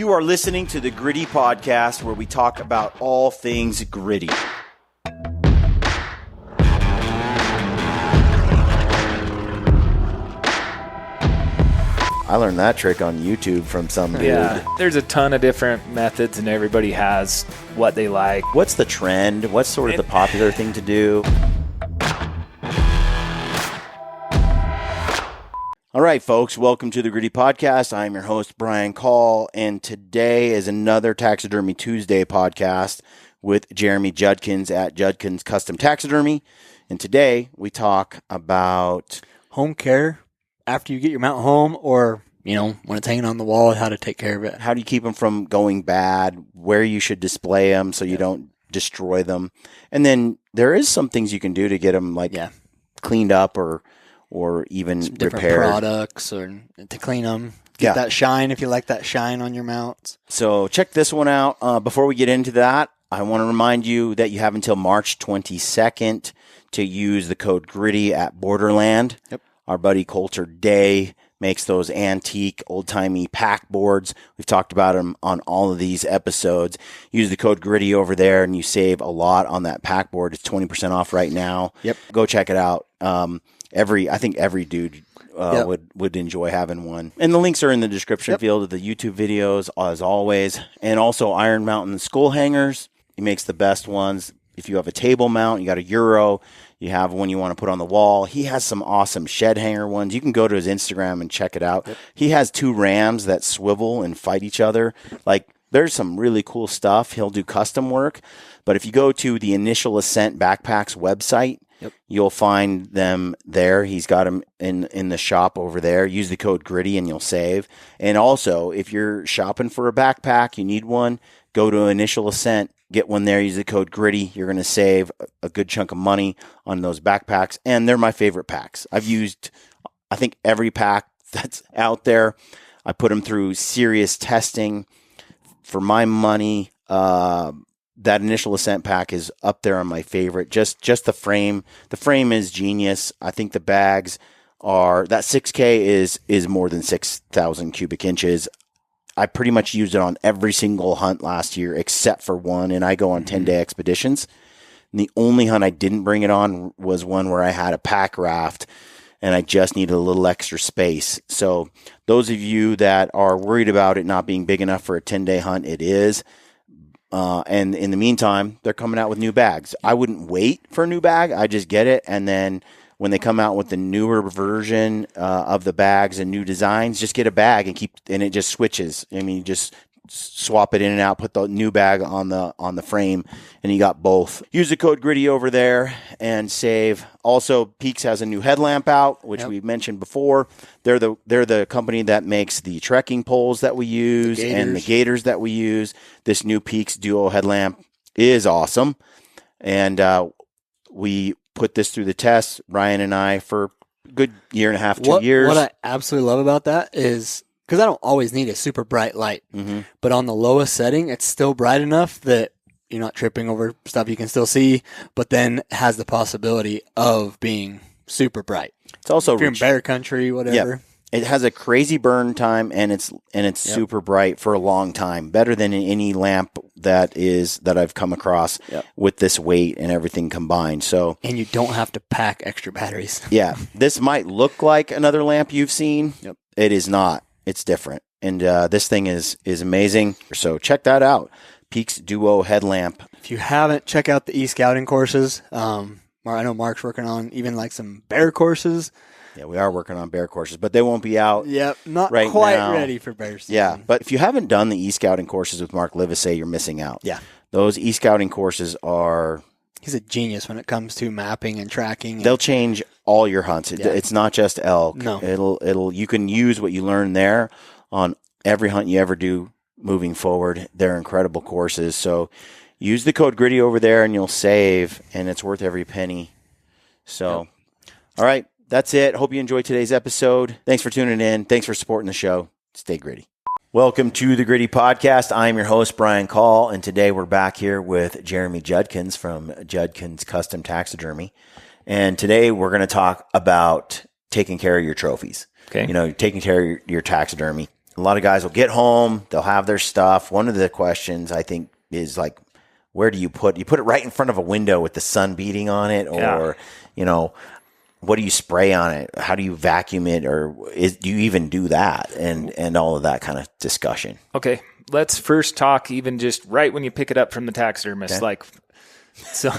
You are listening to the Gritty Podcast, where we talk about all things gritty. I learned that trick on YouTube from some dude. Yeah, there's a ton of different methods, and everybody has what they like. What's the trend? What's sort of the popular thing to do? All right, folks, welcome to the Gritty Podcast. I'm your host, Brian Call, and today is another Taxidermy Tuesday podcast with Jeremy Judkins at Judkins Custom Taxidermy. And today we talk about home care after you get your mount home, or, when it's hanging on the wall, how to take care of it. How do you keep them from going bad, where you should display them so you don't destroy them. And then there is some things you can do to get them cleaned up or even some different repaired products or to clean them. Get that shine if you like that shine on your mounts. So check this one out. Before we get into that, I want to remind you that you have until March 22nd to use the code GRITTY at Borderland. Yep. Our buddy Coulter Day makes those antique, old-timey pack boards. We've talked about them on all of these episodes. Use the code GRITTY over there, and you save a lot on that pack board. It's 20% off right now. Yep. Go check it out. I think every dude would enjoy having one. And the links are in the description field of the YouTube videos, as always. And also Iron Mountain skull hangers. He makes the best ones. If you have a table mount, you got a Euro, you have one you want to put on the wall. He has some awesome shed hanger ones. You can go to his Instagram and check it out. Yep. He has 2 rams that swivel and fight each other. There's some really cool stuff. He'll do custom work. But if you go to the Initial Ascent Backpacks website, you'll find them there. He's got them in the shop over there. Use the code GRITTY and you'll save. And also, if you're shopping for a backpack, you need one, go to Initial Ascent, get one there, use the code GRITTY. You're going to save a good chunk of money on those backpacks. And they're my favorite packs. I've used, I think, every pack that's out there. I put them through serious testing. For my money, that Initial Ascent pack is up there on my favorite. Just the frame. The frame is genius. I think the bags are, that 6K is more than 6,000 cubic inches. I pretty much used it on every single hunt last year except for one, and I go on 10-day expeditions. And the only hunt I didn't bring it on was one where I had a pack raft and I just needed a little extra space. So those of you that are worried about it not being big enough for a 10-day hunt, it is. And in the meantime, they're coming out with new bags. I wouldn't wait for a new bag. I just get it. And then when they come out with the newer version of the bags and new designs, just get a bag and it just switches. I mean, you just swap it in and out, put the new bag on the frame, and you got both. Use the code GRITTY over there and save. Also, Peaks has a new headlamp out, which we mentioned before. They're the company that makes the trekking poles that we use and the gaiters that we use. This new Peaks Duo headlamp is awesome, and we put this through the test, Ryan and I, for a good year and a half, 2 years. What I absolutely love about that is, because I don't always need a super bright light, but on the lowest setting, it's still bright enough that you're not tripping over stuff you can still see, but then has the possibility of being super bright. It's also if you're in bear country, whatever. It has a crazy burn time, and it's super bright for a long time. Better than any lamp that I've come across with this weight and everything combined. So, and you don't have to pack extra batteries. Yeah, this might look like another lamp you've seen. Yep. It is not. It's different, and this thing is amazing. So check that out, Peaks Duo headlamp. If you haven't, check out the e-scouting courses. I know Mark's working on even some bear courses. Yeah, we are working on bear courses, but they won't be out. Yep, not right quite now. Ready for bear season. Yeah, but if you haven't done the e-scouting courses with Mark Livesay, you're missing out. Yeah, those e-scouting courses are. He's a genius when it comes to mapping and tracking. They'll change all your hunts. It's not just elk. No. It'll you can use what you learn there on every hunt you ever do moving forward. They're incredible courses. So use the code GRITTY over there and you'll save, and it's worth every penny. So, all right, that's it. Hope you enjoyed today's episode. Thanks for tuning in. Thanks for supporting the show. Stay gritty. Welcome to the Gritty Podcast. I'm your host, Brian Call, and today we're back here with Jeremy Judkins from Judkins Custom Taxidermy. And today we're going to talk about taking care of your trophies. Okay. Taking care of your taxidermy. a lot of guys will get home, they'll have their stuff. One of the questions I think is like, where do you put it right in front of a window with the sun beating on it, or, what do you spray on it? How do you vacuum it? Or do you even do that? And all of that kind of discussion. Okay. Let's first talk even just right when you pick it up from the taxidermist, Okay. like, so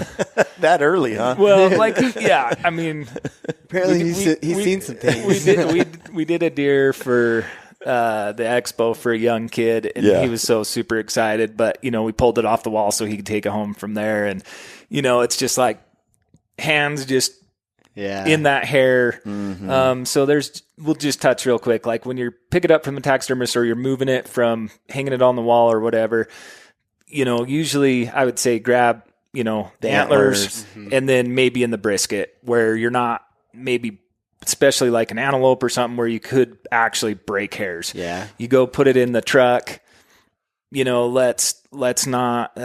That early, huh? well, like, yeah, I mean, Apparently he's seen some things. we did a deer for the expo for a young kid, and he was so super excited. But we pulled it off the wall so he could take it home from there, and it's just like hands just in that hair. Mm-hmm. So we'll just touch real quick, like when you're picking it up from the taxidermist or you're moving it from hanging it on the wall or whatever. Usually I would say grab the antlers, and then maybe in the brisket where you're not maybe, especially like an antelope or something where you could actually break hairs. Yeah. You go put it in the truck, let's not,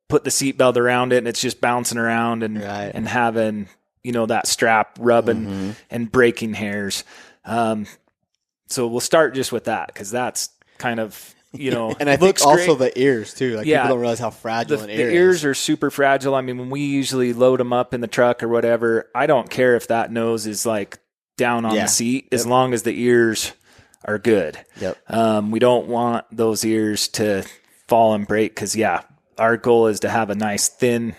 put the seatbelt around it and it's just bouncing around and having, that strap rubbing and breaking hairs. So we'll start just with that, 'cause that's kind of, and I think also the ears too. Like people don't realize how fragile an ear is. The ears are super fragile. I mean, when we usually load them up in the truck or whatever, I don't care if that nose is like down on the seat, as long as the ears are good. Yep. We don't want those ears to fall and break, because our goal is to have a nice thin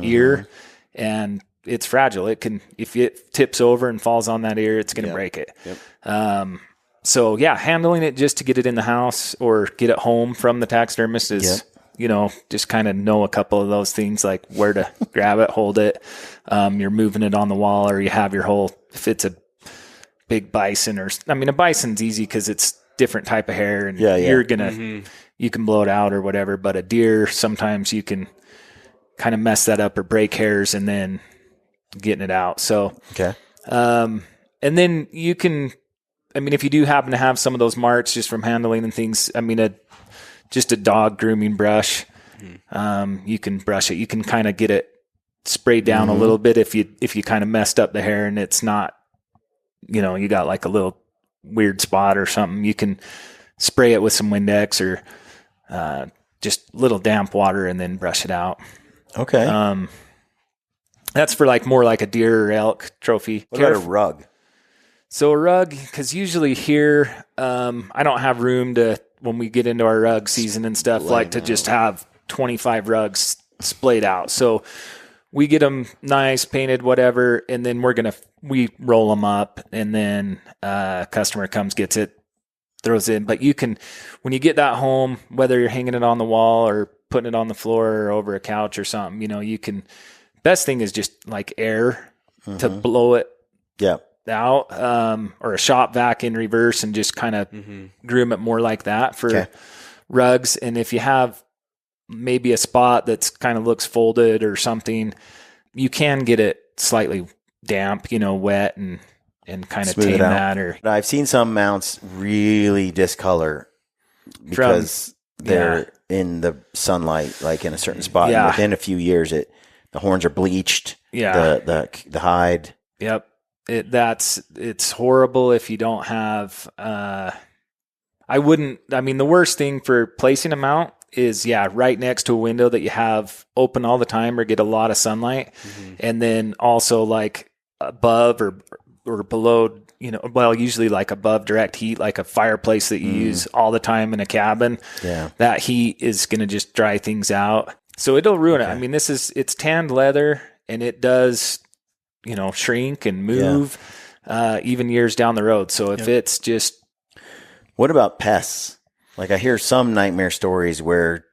ear, and it's fragile. It can, if it tips over and falls on that ear, it's going to break it. Yep. So handling it just to get it in the house or get it home from the taxidermist is, just kind of know a couple of those things, like where to grab it, hold it. You're moving it on the wall, or you have your whole, if it's a big bison a bison's easy because it's different type of hair, and you're going to, you can blow it out or whatever. But a deer, sometimes you can kind of mess that up or break hairs and then getting it out. So, and then you can, if you do happen to have some of those marks just from handling and things, just a dog grooming brush, you can brush it. You can kind of get it sprayed down a little bit if you kind of messed up the hair and it's not, you got like a little weird spot or something. You can spray it with some Windex or just little damp water and then brush it out. Okay. That's for like more like a deer or elk trophy. What about a rug? So a rug, because usually here, I don't have room to, when we get into our rug season and stuff, to just have 25 rugs splayed out. So we get them nice, painted, whatever, and then we roll them up, and then customer comes, gets it, throws it in. But you can, when you get that home, whether you're hanging it on the wall or putting it on the floor or over a couch or something, you can, best thing is just like air to blow it out, or a shop vac in reverse and just kind of groom it more like that for rugs. And if you have maybe a spot that's kind of looks folded or something, you can get it slightly damp, wet and kind of tame that. Or I've seen some mounts really discolor because they're in the sunlight, like in a certain spot. And within a few years, the horns are bleached. The hide. Yep. It's horrible if you don't have, the worst thing for placing a mount is, right next to a window that you have open all the time or get a lot of sunlight. And then also like above or below, usually like above direct heat, like a fireplace that you use all the time in a cabin. That heat is going to just dry things out. So it'll ruin it. It's tanned leather, and it does, shrink and move, even years down the road. So if it's just... What about pests? Like I hear some nightmare stories where,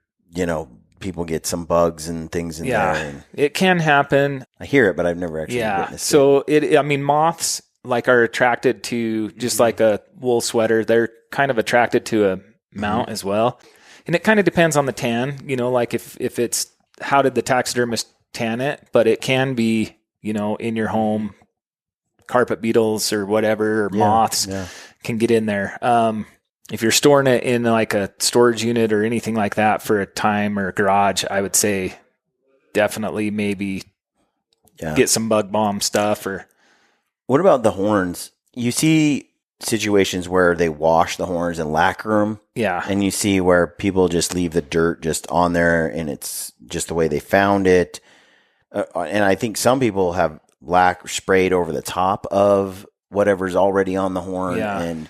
people get some bugs and things in there. And it can happen. I hear it, but I've never actually witnessed so it. Moths are attracted to, just like a wool sweater, they're kind of attracted to a mount as well. And it kind of depends on the tan, like if it's, how did the taxidermist tan it? But it can be, in your home, carpet beetles or whatever, or moths can get in there. If you're storing it in like a storage unit or anything like that for a time or a garage, I would say definitely maybe get some bug bomb stuff. Or what about the horns? You see situations where they wash the horns and lacquer them. Yeah. And you see where people just leave the dirt just on there, and it's just the way they found it. And I think some people have sprayed over the top of whatever's already on the horn. Yeah. And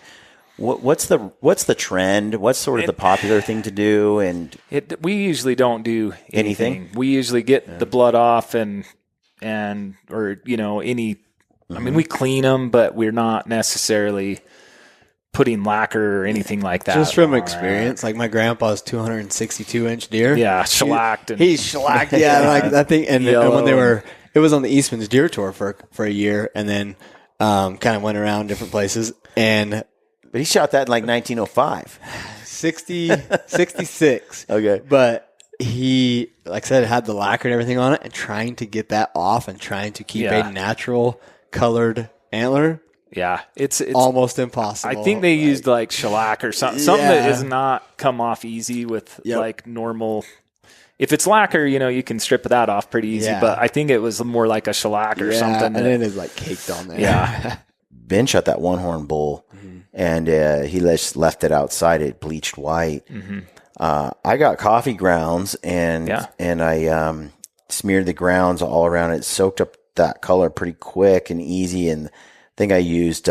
what's the trend? What's sort of the popular thing to do? And we usually don't do anything. We usually get the blood off and or any. I mean, we clean them, but we're not necessarily putting lacquer or anything like that. Just from experience, like my grandpa's 262-inch deer. Yeah, shellacked. He's shellacked. Yeah, like that thing. And when it was on the Eastman's deer tour for a year, and then kind of went around different places. But he shot that in like 1905. 66. Okay. But he, like I said, had the lacquer and everything on it, and trying to get that off and trying to keep a natural colored antler. Yeah, it's almost impossible. I think they used like shellac or something that does not come off easy with like normal. If it's lacquer, you can strip that off pretty easy. Yeah. But I think it was more like a shellac or something. And it is like caked on there. Yeah. Ben shot that one horn bull, and he just left it outside. It bleached white. I got coffee grounds, and I smeared the grounds all around it, soaked up that color pretty quick and easy, and I think I used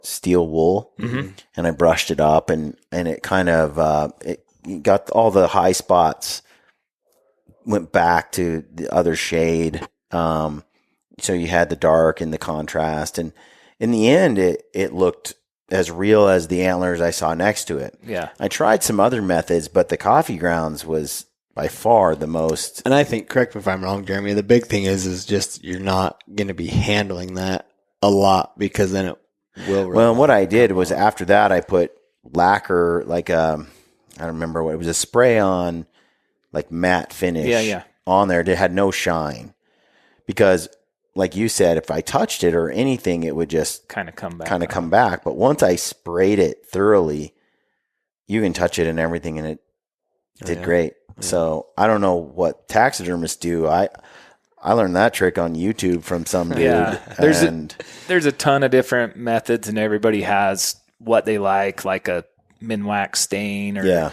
steel wool, and I brushed it up, and it kind of it got all the high spots went back to the other shade, so you had the dark and the contrast, and in the end it looked as real as the antlers I saw next to it. Yeah, I tried some other methods, but the coffee grounds was by far the most. And I think, correct me if I'm wrong, Jeremy, the big thing is just you're not going to be handling that a lot, because then it will. Well, what I did was after that, I put lacquer, like I don't remember what it was, a spray on, like matte finish on there. It had no shine, because like you said, if I touched it or anything, it would just kind of come back. But once I sprayed it thoroughly, you can touch it and everything, and it did great. So I don't know what taxidermists do. I learned that trick on YouTube from some dude. Yeah, there's a ton of different methods, and everybody has what they like a Minwax stain. Or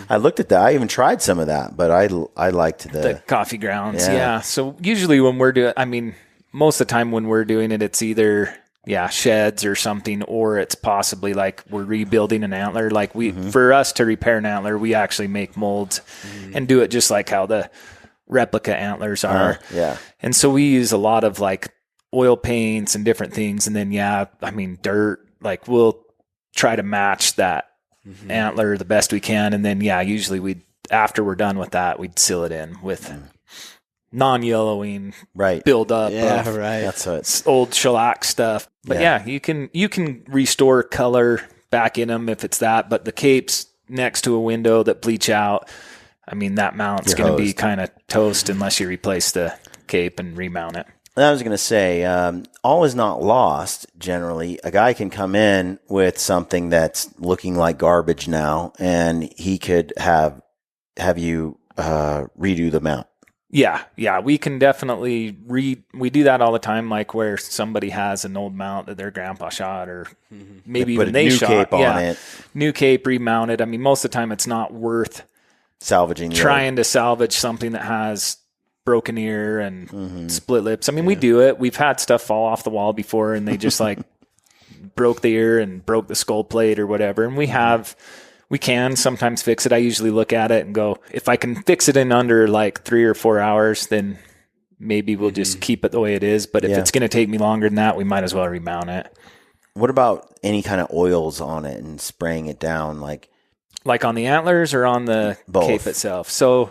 I looked at that. I even tried some of that, but I liked the coffee grounds. Yeah. So usually when we're doing, most of the time when we're doing it, it's either sheds or something, or it's possibly like we're rebuilding an antler. Like for us to repair an antler, we actually make molds and do it just like how the replica antlers are. And so we use a lot of like oil paints and different things. And then, dirt, like we'll try to match that antler the best we can. And then, usually after we're done with that, we'd seal it in with non-yellowing build up. That's old shellac stuff. But you can restore color back in them if it's that. But the capes next to a window that bleach out, that mount's going to be kind of toast unless you replace the cape and remount it. I was going to say, all is not lost. Generally, a guy can come in with something that's looking like garbage now, and he could have you redo the mount. Yeah, we can definitely we do that all the time, like where somebody has an old mount that their grandpa shot, or maybe even they shot. New cape on it. New cape, remounted. Most of the time it's not worth salvaging. Trying to salvage something that has broken ear and split lips. We do it. We've had stuff fall off the wall before, and they just like broke the ear and broke the skull plate or whatever. And we can sometimes fix it. I usually look at it and go, if I can fix it in under like 3 or 4 hours, then maybe we'll just keep it the way it is. But if it's going to take me longer than that, we might as well remount it. What about any kind of oils on it and spraying it down? Like on the antlers or on the cape itself? So,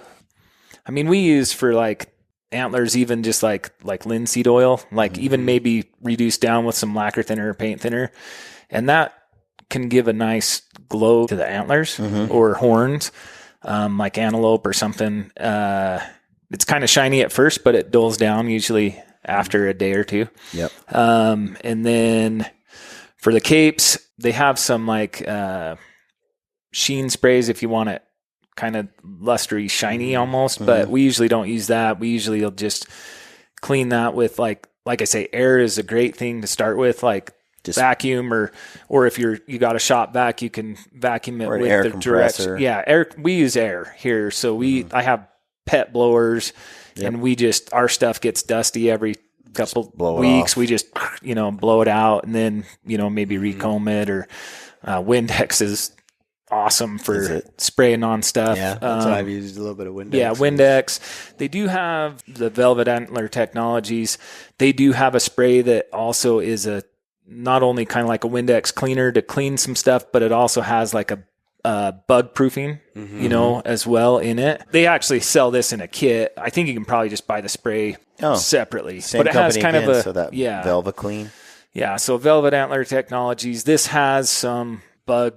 we use for like antlers, even just like linseed oil, like even maybe reduced down with some lacquer thinner or paint thinner. And that can give a nice glow to the antlers or horns, like antelope or something. It's kind of shiny at first, but it dulls down usually after a day or two. Yep. And then for the capes, they have some like sheen sprays if you want it kind of lustery, shiny almost, but we usually don't use that. We usually will just clean that with like I say, air is a great thing to start with. Like Just vacuum, or if you got a shop vac, you can vacuum it or an with air the compressor. direct. Yeah, air. We use air here, so I have pet blowers, and our stuff gets dusty every couple weeks. We just blow it out, and then maybe recomb it, or Windex is awesome for spraying on stuff. Yeah, that's what I've used, a little bit of Windex. Yeah, Windex. They do have the Velvet Antler Technologies. They do have a spray that also is not only kind of like a Windex cleaner to clean some stuff, but it also has like a bug proofing, as well in it. They actually sell this in a kit. I think you can probably just buy the spray separately. Same but it has kind again, of so that Velvet Clean. Yeah, so Velvet Antler Technologies. This has some bug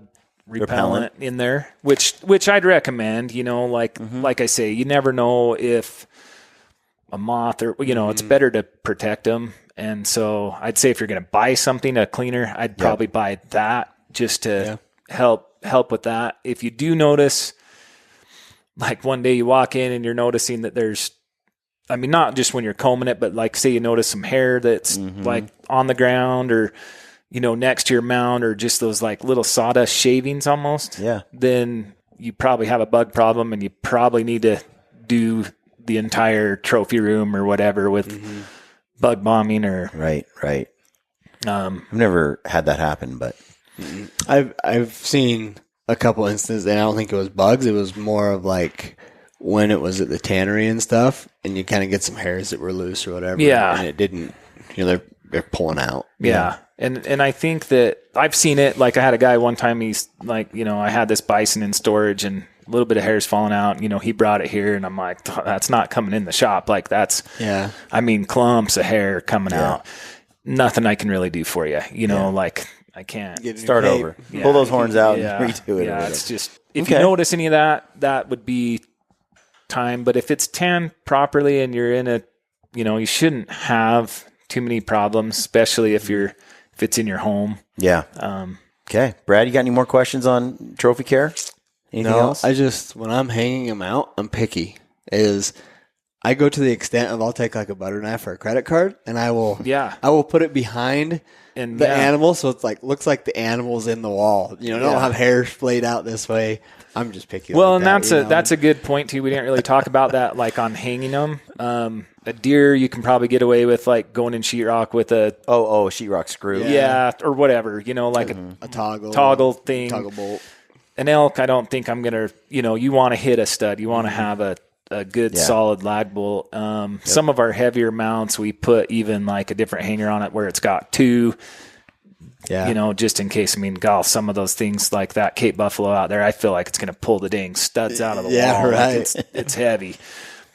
repellent in there, which I'd recommend. Like I say, you never know if a moth or it's better to protect them. And so I'd say if you're going to buy something, a cleaner, I'd probably buy that just to help with that. If you do notice, like one day you walk in and you're noticing that there's, not just when you're combing it, but like say you notice some hair that's like on the ground or next to your mount, or just those like little sawdust shavings almost, then you probably have a bug problem, and you probably need to do the entire trophy room or whatever with bug bombing or right. I've never had that happen, but I've seen a couple instances, and I don't think it was bugs. It was more of like when it was at the tannery and stuff, and you kind of get some hairs that were loose or whatever. Yeah, and it didn't. They're pulling out. Yeah. And I think that I've seen it. Like I had a guy one time, he's like, I had this bison in storage and a little bit of hair's falling out. He brought it here, and I'm like, that's not coming in the shop. Like that's, clumps of hair coming out. Nothing I can really do for you. Like I can't start over. Pull those horns out and redo it. Yeah, it's just, if you notice any of that would be time. But if it's tanned properly and you're in a, you shouldn't have too many problems, especially if it's in your home. Yeah. Okay. Brad, you got any more questions on trophy care? Anything else? I just, when I'm hanging them out, I'm picky. I go to the extent of I'll take like a butter knife or a credit card, and I will put it behind the animal, so it's like looks like the animal's in the wall. Don't have hair splayed out this way. I'm just picky. Well, like and that's a good point too. We didn't really talk about that, like on hanging them. A deer, you can probably get away with like going in sheetrock with a sheetrock screw, or whatever. Like a toggle thing, toggle bolt. An elk, I don't think I'm gonna. You want to hit a stud. You want to have a good solid lag bolt. Some of our heavier mounts, we put even like a different hanger on it where it's got two. Just in case. Some of those things like that Cape Buffalo out there, I feel like it's going to pull the dang studs out of the wall. Yeah, right. Like it's heavy.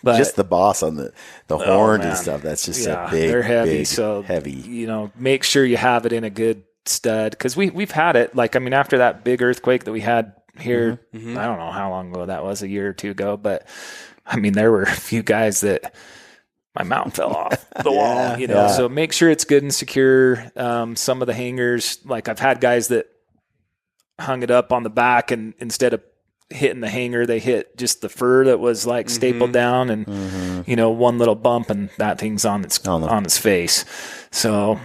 But just the boss on the horns and stuff. That's just a big, they're heavy. Big, so heavy. Make sure you have it in a good stud, because we've had it. Like after that big earthquake that we had here, I don't know how long ago that was, a year or two ago, but there were a few guys that my mount fell off the wall. So make sure it's good and secure. Some of the hangers, like I've had guys that hung it up on the back, and instead of hitting the hanger, they hit just the fur that was like stapled down, and one little bump, and that thing's on its face. So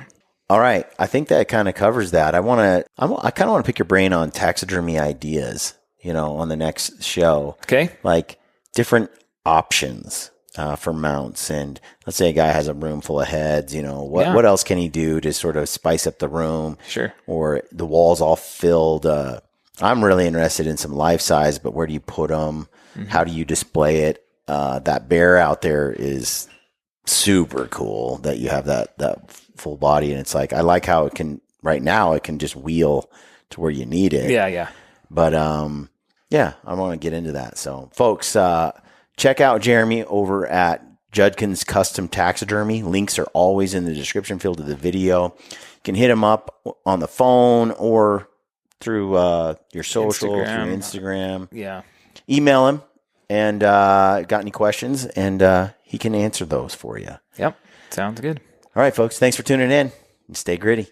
all right, I think that kind of covers that. I kind of want to pick your brain on taxidermy ideas, on the next show. Okay. Like different options for mounts, and let's say a guy has a room full of heads, what else can he do to sort of spice up the room? Sure. Or the walls all filled. I'm really interested in some life size, but where do you put them? How do you display it? That bear out there is super cool that you have that full body, and it's like, I like how it can, right now it can just wheel to where you need it. Yeah. But I want to get into that. So folks, check out Jeremy over at Judkins Custom Taxidermy. Links are always in the description field of the video. You can hit him up on the phone or through your social, through Instagram. Yeah. Email him, and got any questions, and he can answer those for you. Yep. Sounds good. All right, folks. Thanks for tuning in, and stay gritty.